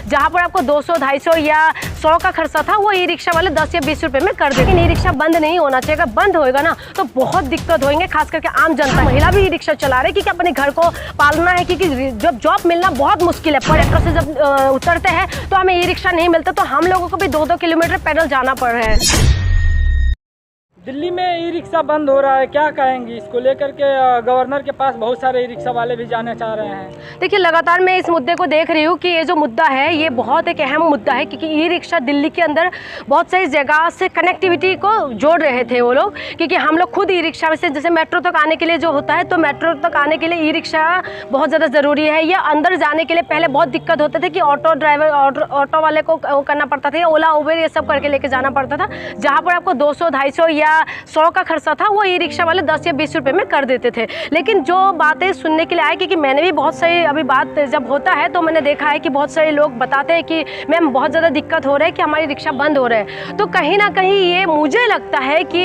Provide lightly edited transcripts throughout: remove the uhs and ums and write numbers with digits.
जहाँ पर आपको 200, 250 या 100 का खर्चा था वो ई रिक्शा वाले 10 या 20 रुपए में कर देंगे। ई रिक्शा बंद नहीं होना चाहिए, अगर बंद होएगा ना तो बहुत दिक्कत होंगे, खास करके आम जनता। महिला भी ई रिक्शा चला रहे क्योंकि अपने घर को पालना है, क्योंकि जब जॉब मिलना बहुत मुश्किल है। मेट्रो से जब उतरते हैं तो हमें ई रिक्शा नहीं मिलता, तो हम लोगों को भी 2-2 किलोमीटर पैदल जाना पड़ रहा है। दिल्ली में ई रिक्शा बंद हो रहा है, क्या कहेंगी इसको लेकर के? गवर्नर के पास बहुत सारे ई रिक्शा वाले भी जाना चाह रहे हैं। देखिए, लगातार मैं इस मुद्दे को देख रही हूँ कि ये जो मुद्दा है ये बहुत एक अहम मुद्दा है, क्योंकि ई रिक्शा दिल्ली के अंदर बहुत सारी जगह से कनेक्टिविटी को जोड़ रहे थे वो लोग। क्योंकि हम लोग खुद ई रिक्शा में से जैसे मेट्रो तक आने के लिए जो होता है, तो मेट्रो तक आने के लिए ई रिक्शा बहुत ज़्यादा ज़रूरी है। या अंदर जाने के लिए पहले बहुत दिक्कत होते थे कि ऑटो ड्राइवर, ऑटो वाले को करना पड़ता था, या ओला उबेर ये सब करके लेके जाना पड़ता था। जहाँ पर आपको 200, 250 या 100 का खर्चा था वो ई रिक्शा वाले 10 या 20 रुपए में कर देते थे। लेकिन जो बातें सुनने के लिए आए, क्योंकि मैंने भी बहुत सारी अभी बात जब होता है तो मैंने देखा है कि बहुत सारे लोग बताते हैं कि मैम बहुत ज़्यादा दिक्कत हो रहा है कि हमारी रिक्शा बंद हो रहा है। तो कहीं ना कहीं ये मुझे लगता है कि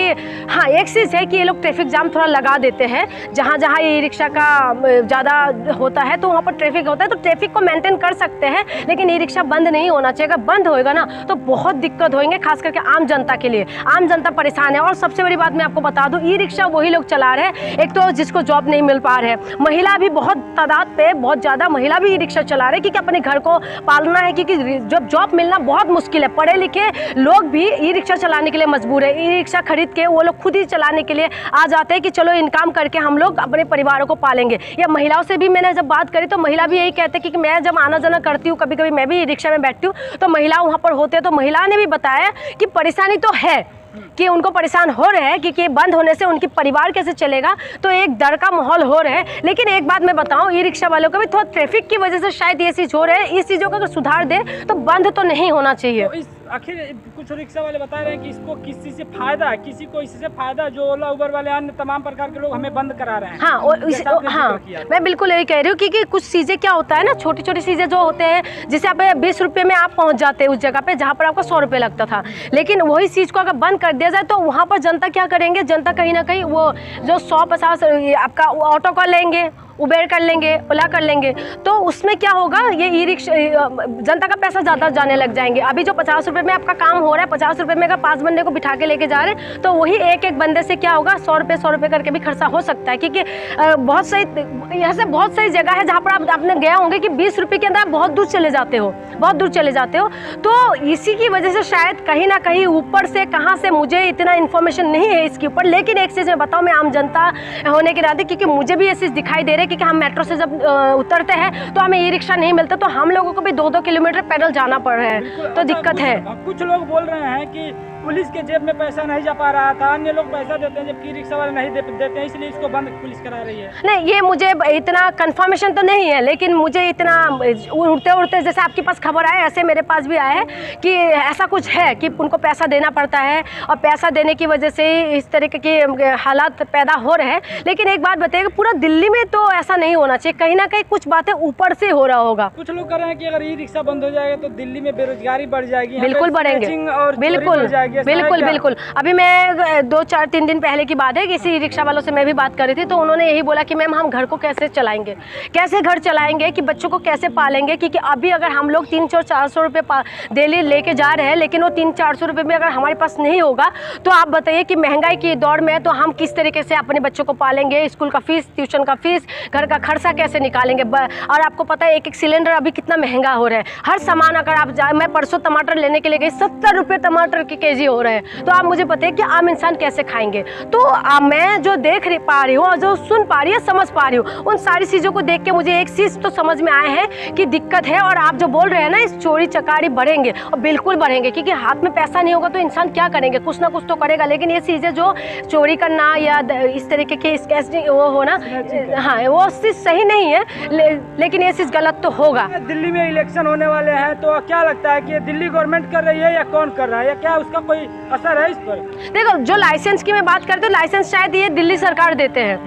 हाँ, एक चीज़ है कि ये लोग ट्रैफिक जाम थोड़ा लगा देते हैं। जहाँ जहाँ ई रिक्शा का ज़्यादा होता है तो वहाँ पर ट्रैफिक होता है, तो ट्रैफिक को मेंटेन कर सकते हैं। लेकिन ई रिक्शा बंद नहीं होना चाहिए, अगर बंद होएगा ना तो बहुत दिक्कत होंगे, खास करके आम जनता के लिए। आम जनता परेशान है। और सबसे बड़ी बात मैं आपको बता दूं, ई रिक्शा वही लोग चला रहे हैं, एक तो जिसको जॉब नहीं मिल पा रहे हैं, महिला भी बहुत तादाद पे बहुत ज़्यादा महिला भी ई रिक्शा चला रहे हैं क्योंकि अपने घर को पालना है, क्योंकि जब जॉब मिलना बहुत मुश्किल है। पढ़े लिखे लोग भी ई रिक्शा चलाने के लिए मजबूर है। ई रिक्शा खरीद के वो लोग खुद ही चलाने के लिए आ जाते हैं कि चलो इनकम करके हम लोग अपने परिवारों को पालेंगे। या महिलाओं से भी मैंने जब बात करी तो महिला भी यही कहते हैं कि मैं जब आना जाना करती हूँ, कभी कभी मैं भी ई रिक्शा में बैठती हूँ तो महिला वहाँ पर होते हैं, तो महिला ने भी बताया कि परेशानी तो है, कि उनको परेशान हो रहे हैं क्योंकि बंद होने से उनकी परिवार कैसे चलेगा, तो एक डर का माहौल हो रहा है। लेकिन एक बात मैं बताऊं, ई रिक्शा वालों को भी थोड़ा ट्रैफिक की वजह से शायद ये चीज़ हो रहा है। इस चीज़ों का अगर सुधार दे तो बंद तो नहीं होना चाहिए। तो आखिर कुछ रिक्शा वाले बता रहे हैं कि इसको किसी से फायदा है, किसी को इससे फायदा, जो ओला उबर वाले अन्य तमाम प्रकार के लोग हमें बंद करा रहे हैं। हाँ, मैं बिल्कुल यही कह रही हूँ, क्योंकि कुछ चीज़ें क्या होता है ना, छोटी छोटी चीज़ें जो होते हैं, जैसे आप 20 रुपये में आप पहुँच जाते हैं उस जगह पे जहाँ पर आपको 100 रुपये लगता था। लेकिन वही चीज़ को अगर बंद कर दिया जाए तो वहाँ पर जनता क्या करेंगे, जनता कहीं ना कहीं वो जो 100-50 आपका ऑटो कर लेंगे, उबेर कर लेंगे, ओला कर लेंगे, तो उसमें क्या होगा, ये ई रिक्शा जनता का पैसा ज़्यादा जाने लग जाएंगे। अभी जो 50 रुपये में आपका काम हो रहा है, 50 रुपये में अगर 5 बंदे को बिठा के लेके जा रहे हैं तो वही एक बंदे से क्या होगा, 100 रुपये करके भी खर्चा हो सकता है। क्योंकि बहुत सही ऐसे बहुत सारी जगह है जहाँ पर आपने गया होंगे कि 20 रुपये के अंदर आप बहुत दूर चले जाते हो, बहुत दूर चले जाते हो। तो इसी की वजह से शायद कहीं ना कहीं ऊपर से कहाँ से, मुझे इतना इन्फॉर्मेशन नहीं है इसके ऊपर। लेकिन एक चीज़ मैं बताऊँ, मैं आम जनता होने के नाते, क्योंकि मुझे भी ये चीज़ दिखाई दे रही है, क्योंकि हम मेट्रो से जब उतरते हैं तो हमें ई रिक्शा नहीं मिलता, तो हम लोगों को भी 2-2 किलोमीटर पैदल जाना पड़ रहा है, तो दिक्कत है। कुछ लोग बोल रहे हैं कि पुलिस के जेब में पैसा नहीं जा पा रहा था, अन्य लोग पैसा देते हैं जबकि रिक्शा वाले नहीं देते हैं, इसलिए इसको बंद पुलिस करा रही है। नहीं, ये मुझे इतना कंफर्मेशन तो नहीं है, लेकिन मुझे इतना उड़ते उड़ते जैसे आपके पास खबर आए ऐसे मेरे पास भी आया है कि ऐसा कुछ है कि उनको पैसा देना पड़ता है, और पैसा देने की वजह से इस तरीके के हालात पैदा हो रहे हैं। लेकिन एक बात बताइए, पूरा दिल्ली में तो ऐसा नहीं होना चाहिए, कहीं ना कहीं कुछ बातें ऊपर से हो रहा होगा। कुछ लोग कह रहे हैं कि अगर ई रिक्शा बंद हो जाएगा तो दिल्ली में बेरोजगारी बढ़ जाएगी। बिल्कुल बढ़ेंगे, बिल्कुल। अभी मैं 2-4-3 दिन पहले की बात है, किसी रिक्शा वालों से मैं भी बात कर रही थी, तो उन्होंने यही बोला कि मैम हम घर को कैसे चलाएंगे, कैसे घर चलाएंगे, कि बच्चों को कैसे पालेंगे। क्योंकि अभी अगर हम लोग 300-400 रुपये डेली लेके जा रहे हैं, लेकिन वो 300-400 रुपये में अगर हमारे पास नहीं होगा तो आप बताइए कि महंगाई की दौड़ में तो हम किस तरीके से अपने बच्चों को पालेंगे, स्कूल का फीस, ट्यूशन का फीस, घर का खर्चा कैसे निकालेंगे। और आपको पता है एक सिलेंडर अभी कितना महंगा हो रहा है। हर सामान अगर आप जाए, मैं परसों टमाटर लेने के लिए गई, 70 रुपये टमाटर के केजी हो रहे हैं। तो आप मुझे पता है कि आम इंसान कैसे खाएंगे। तो मैं जो देख पा रही हूँ और जो सुन पा रही हूँ, समझ पा रही हूँ, उन सारी चीज़ों को देख के मुझे एक चीज़ तो समझ में आया है कि दिक्कत है। और आप जो बोल रहे हैं ना, इस चोरी चकारी बढ़ेंगे, और बिल्कुल बढ़ेंगे, क्योंकि हाथ में पैसा नहीं होगा तो इंसान क्या करेंगे, कुछ ना कुछ तो करेगा। लेकिन ये चीज़ें जो चोरी करना या इस तरीके के वो होना, हाँ, वो चीज़ सही नहीं है, लेकिन ये चीज़ गलत तो होगा। दिल्ली में इलेक्शन होने वाले हैं, तो क्या लगता है कि दिल्ली गवर्नमेंट कर रही है या कौन कर रहा है, या क्या उसका कोई असर है इस पर? देखो, जो लाइसेंस की मैं बात करती हूँ, लाइसेंस शायद ये दिल्ली सरकार देते हैं,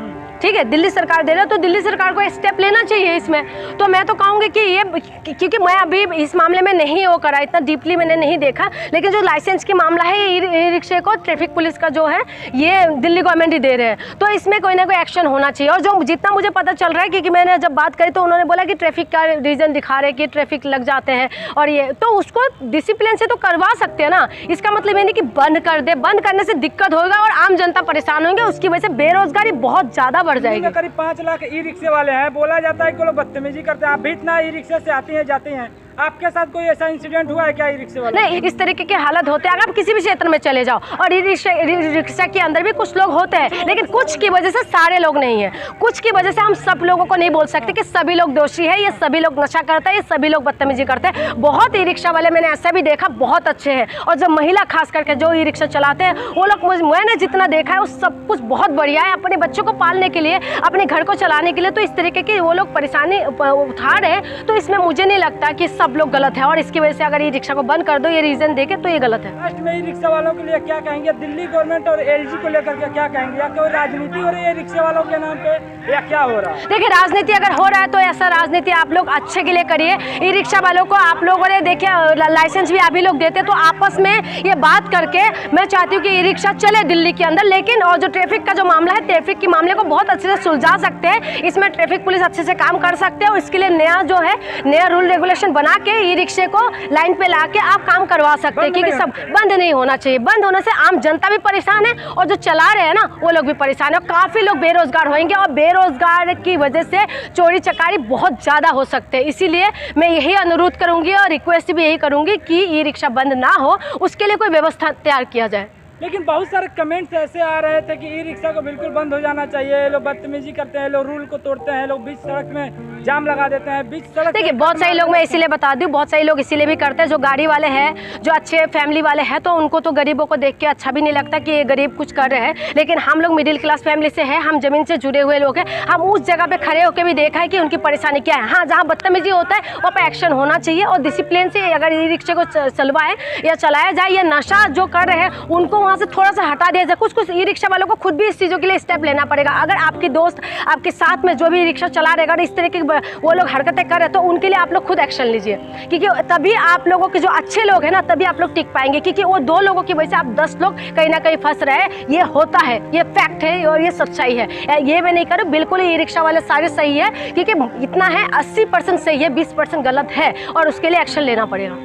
ठीक है, दिल्ली सरकार दे रहा है तो दिल्ली सरकार को स्टेप लेना चाहिए इसमें। तो मैं तो कहूँगी कि ये, क्योंकि मैं अभी इस मामले में नहीं वो करा, इतना डीपली मैंने नहीं देखा, लेकिन जो लाइसेंस की मामला है ये ई रिक्शे को ट्रैफिक पुलिस का जो है ये दिल्ली गवर्नमेंट ही दे रहे हैं, तो इसमें कोई ना कोई एक्शन होना चाहिए। और जो जितना मुझे पता चल रहा है, क्योंकि मैंने जब बात करी तो उन्होंने बोला कि ट्रैफिक का रीज़न दिखा रहे कि ट्रैफिक लग जाते हैं, और ये तो उसको डिसिप्लिन से तो करवा सकते हैं ना। इसका मतलब ये नहीं कि बंद कर दे, बंद करने से दिक्कत होगा और आम जनता परेशान होंगे, उसकी वजह से बेरोजगारी बहुत ज़्यादा बढ़ जाएगी। करीब 5 लाख ई रिक्शे वाले हैं, बोला जाता है कि लोग बदतमीजी करते हैं। आप भी इतना ई रिक्शे से आती हैं जाती हैं, आपके साथ कोई ऐसा इंसिडेंट हुआ है क्या ई रिक्शे वाला? नहीं, इस तरीके के हालत होते हैं। अगर आप किसी भी क्षेत्र में चले जाओ, और ई रिक्शा के अंदर भी कुछ लोग होते हैं, लेकिन कुछ की वजह से सारे लोग नहीं हैं। कुछ की वजह से हम सब लोगों को नहीं बोल सकते कि सभी लोग दोषी है, ये सभी लोग नशा करते हैं, ये सभी लोग बदतमीजी करते हैं। बहुत ई रिक्शा वाले मैंने ऐसा भी देखा बहुत अच्छे हैं, और जो महिला खास करके जो ई रिक्शा चलाते हैं वो लोग, मैंने जितना देखा है वो सब कुछ बहुत बढ़िया है अपने बच्चों को पालने के लिए, अपने घर को चलाने के लिए। तो इस तरीके की वो लोग परेशानी उठा रहे हैं, तो इसमें मुझे नहीं लगता कि सब लोग गलत है, और इसकी वजह से अगर ई रिक्शा को बंद कर दो ये रीजन देके तो ये गलत है। लास्ट में ई रिक्शा वालों के लिए क्या कहेंगे? दिल्ली गवर्नमेंट और एलजी को लेकर के क्या कहेंगे? या कोई राजनीति हो रही है रिक्शे वालों के नाम पे, या क्या हो रहा है? देखिए, राजनीति अगर हो रहा है तो ऐसा राजनीति आप लोग अच्छे के लिए करिए। ई रिक्शा वालों को आप लोगों ने देखिए लाइसेंस भी अभी लोग देते, तो आपस में ये बात करके मैं चाहती हूँ कि ई रिक्शा चले दिल्ली के अंदर, लेकिन और जो ट्रैफिक का जो मामला है, ट्रैफिक के मामले को बहुत अच्छे से सुलझा सकते हैं। इसमें ट्रैफिक पुलिस अच्छे से काम कर सकते हैं, और इसके लिए नया जो है नया रूल रेगुलेशन बना के ई रिक्शे को लाइन पे लाके आप काम करवा सकते हैं, क्योंकि सब बंद नहीं होना चाहिए। बंद होने से आम जनता भी परेशान है, और जो चला रहे हैं ना वो लोग भी परेशान है, और काफ़ी लोग बेरोजगार होंगे, और बेरोजगार की वजह से चोरी चकारी बहुत ज़्यादा हो सकते हैं। इसीलिए मैं यही अनुरोध करूँगी और रिक्वेस्ट भी यही करूँगी कि ई रिक्शा बंद ना हो, उसके लिए कोई व्यवस्था तैयार किया जाए। लेकिन बहुत सारे कमेंट्स ऐसे आ रहे थे कि ई रिक्शा को बिल्कुल बंद हो जाना चाहिए, लोग बदतमीजी करते हैं, लोग रूल को तोड़ते हैं, लोग बीच सड़क में जाम लगा देते हैं, बीच सड़क। देखिए, बहुत सारे लोग, मैं इसीलिए बता दूं, बहुत सारे लोग इसीलिए भी करते हैं, जो गाड़ी वाले हैं, जो अच्छे फैमिली वाले हैं, तो उनको तो गरीबों को देख के अच्छा भी नहीं लगता कि ये गरीब कुछ कर रहे हैं। लेकिन हम लोग मिडिल क्लास फैमिली से हैं, हम जमीन से जुड़े हुए लोग हैं, हम उस जगह पे खड़े होकर भी देखा है कि उनकी परेशानी क्या है। हाँ, जहाँ बदतमीजी होता है वहाँ पर एक्शन होना चाहिए, और डिसिप्लिन से अगर ई रिक्शे को चलवाए या चलाया जाए, या नशा जो कर रहे हैं उनको वहाँ से थोड़ा सा हटा दिया जाए। कुछ ई रिक्शा वालों को खुद भी इस चीज़ों के लिए स्टेप लेना पड़ेगा। अगर आपके दोस्त आपके साथ में जो भी रिक्शा चला रहे, अगर इस तरह की वो लोग हरकतें कर रहे हैं, तो उनके लिए आप लोग खुद एक्शन लीजिए, क्योंकि तभी आप लोगों के जो अच्छे लोग हैं ना, तभी आप लोग टिक पाएंगे। क्योंकि वो 2 लोगों की वजह से आप 10 लोग कहीं ना कहीं फंस रहे हैं। ये होता है, ये फैक्ट है और ये सच्चाई है। ये मैं नहीं करूँ, बिल्कुल ई रिक्शा वाले सारे सही है, क्योंकि इतना है 80% सही है, 20% गलत है, और उसके लिए एक्शन लेना पड़ेगा।